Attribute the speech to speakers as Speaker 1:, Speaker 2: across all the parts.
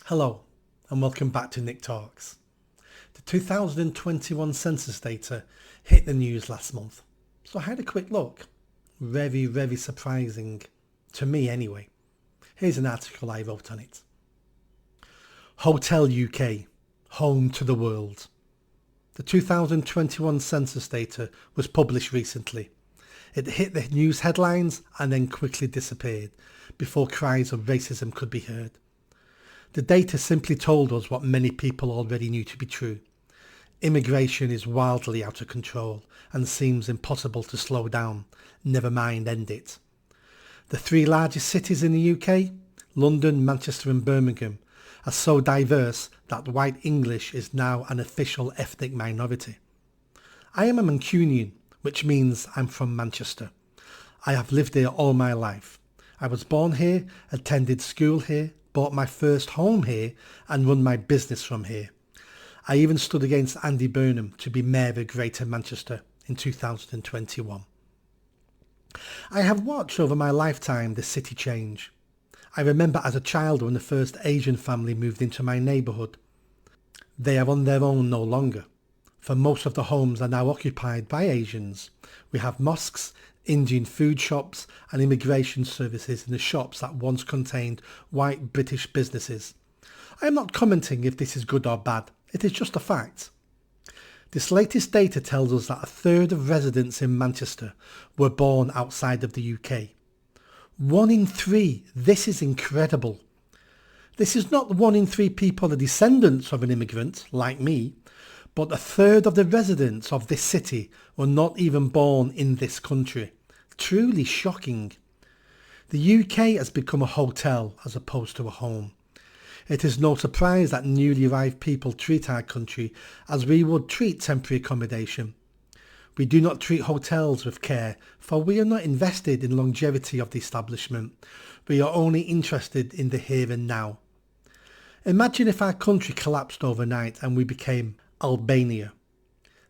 Speaker 1: Hello and welcome back to Nick Talks. The 2021 census data hit the news last month, so I had a quick look. Very surprising, to me anyway. Here's an article I wrote on it. Hotel UK, home to the world. The 2021 census data was published recently. It hit the news headlines and then quickly disappeared before cries of racism could be heard. The data simply told us what many people already knew to be true. Immigration is wildly out of control and seems impossible to slow down, never mind end it. The three largest cities in the UK, London, Manchester and Birmingham, are so diverse that white English is now an official ethnic minority. I am a Mancunian, which means I'm from Manchester. I have lived here all my life. I was born here, attended school here, bought my first home here and run my business from here. I even stood against Andy Burnham to be Mayor of Greater Manchester in 2021. I have watched over my lifetime the city change. I remember as a child when the first Asian family moved into my neighbourhood. They are on their own no longer, for most of the homes are now occupied by Asians. We have mosques, Indian food shops and immigration services in the shops that once contained white British businesses. I am not commenting if this is good or bad, it is just a fact. This latest data tells us that a third of residents in Manchester were born outside of the UK. 1 in 3, this is incredible. This is not 1 in 3 people are descendants of an immigrant, like me, but a third of the residents of this city were not even born in this country. Truly shocking. The UK has become a hotel as opposed to a home. It is no surprise that newly arrived people treat our country as we would treat temporary accommodation. We do not treat hotels with care, for we are not invested in longevity of the establishment. We are only interested in the here and now. Imagine if our country collapsed overnight and we became Albania.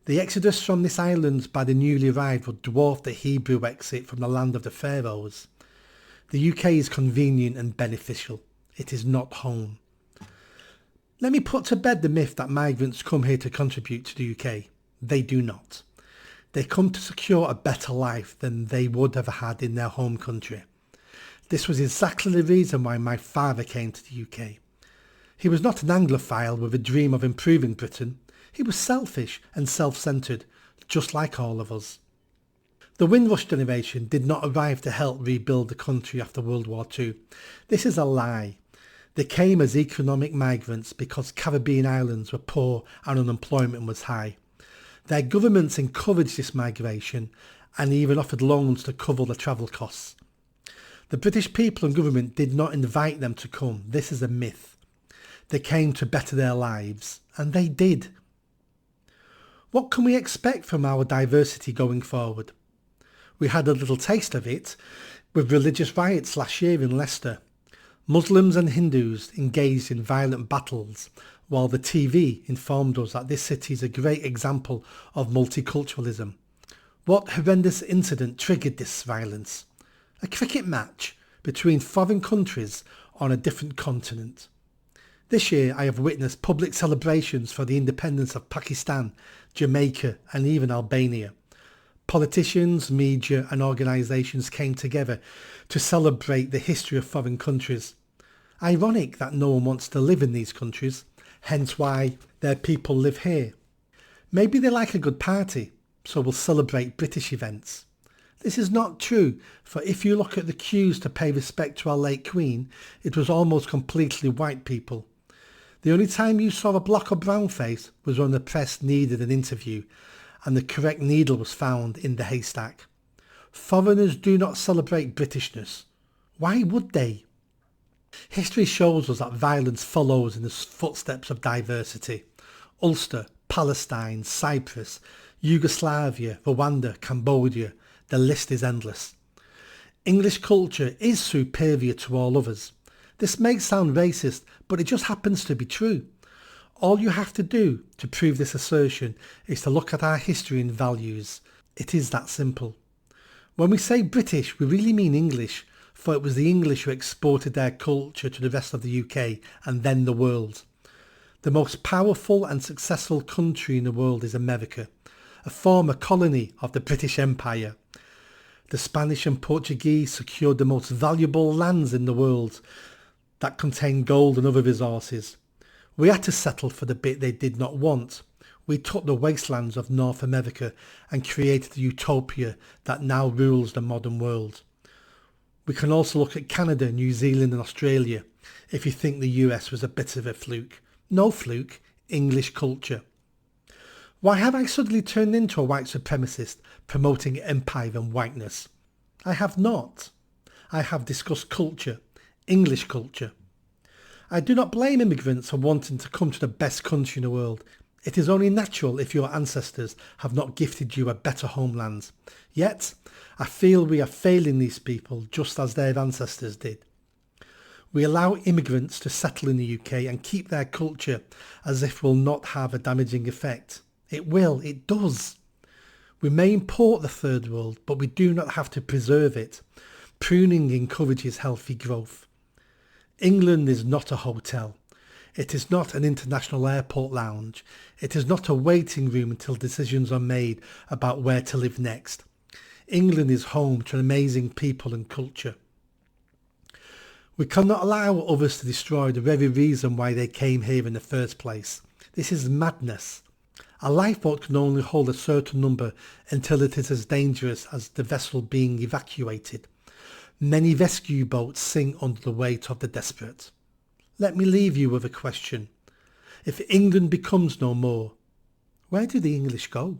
Speaker 1: The exodus from this island by the newly arrived would dwarf the Hebrew exit from the land of the Pharaohs. The UK is convenient and beneficial. It is not home. Let me put to bed the myth that migrants come here to contribute to the UK. They do not. They come to secure a better life than they would have had in their home country. This was exactly the reason why my father came to the UK. He was not an Anglophile with a dream of improving Britain. He was selfish and self-centred, just like all of us. The Windrush generation did not arrive to help rebuild the country after World War II. This is a lie. They came as economic migrants because Caribbean islands were poor and unemployment was high. Their governments encouraged this migration and even offered loans to cover the travel costs. The British people and government did not invite them to come. This is a myth. They came to better their lives, and they did. What can we expect from our diversity going forward? We had a little taste of it with religious riots last year in Leicester. Muslims and Hindus engaged in violent battles, while the TV informed us that this city is a great example of multiculturalism. What horrendous incident triggered this violence? A cricket match between foreign countries on a different continent. This year I have witnessed public celebrations for the independence of Pakistan, Jamaica and even Albania. Politicians, media and organisations came together to celebrate the history of foreign countries. Ironic that no one wants to live in these countries, hence why their people live here. Maybe they like a good party, so will celebrate British events. This is not true, for if you look at the queues to pay respect to our late Queen, it was almost completely white people. The only time you saw a black or brown face was when the press needed an interview and the correct needle was found in the haystack. Foreigners do not celebrate Britishness. Why would they? History shows us that violence follows in the footsteps of diversity. Ulster, Palestine, Cyprus, Yugoslavia, Rwanda, Cambodia, the list is endless. English culture is superior to all others. This may sound racist, but it just happens to be true. All you have to do to prove this assertion is to look at our history and values. It is that simple. When we say British, we really mean English, for it was the English who exported their culture to the rest of the UK and then the world. The most powerful and successful country in the world is America, a former colony of the British Empire. The Spanish and Portuguese secured the most valuable lands in the world that contained gold and other resources. We had to settle for the bit they did not want. We took the wastelands of North America and created the utopia that now rules the modern world. We can also look at Canada, New Zealand and Australia if you think the US was a bit of a fluke. No fluke, English culture. Why have I suddenly turned into a white supremacist promoting empire and whiteness? I have not. I have discussed culture, English culture. I do not blame immigrants for wanting to come to the best country in the world. It is only natural if your ancestors have not gifted you a better homeland. Yet, I feel we are failing these people just as their ancestors did. We allow immigrants to settle in the UK and keep their culture as if it will not have a damaging effect. It will, it does. We may import the third world, but we do not have to preserve it. Pruning encourages healthy growth. England is not a hotel. It is not an international airport lounge. It is not a waiting room until decisions are made about where to live next. England is home to amazing people and culture. We cannot allow others to destroy the very reason why they came here in the first place. This is madness. A lifeboat can only hold a certain number until it is as dangerous as the vessel being evacuated. Many rescue boats sink under the weight of the desperate. Let me leave you with a question. If England becomes no more, where do the English go?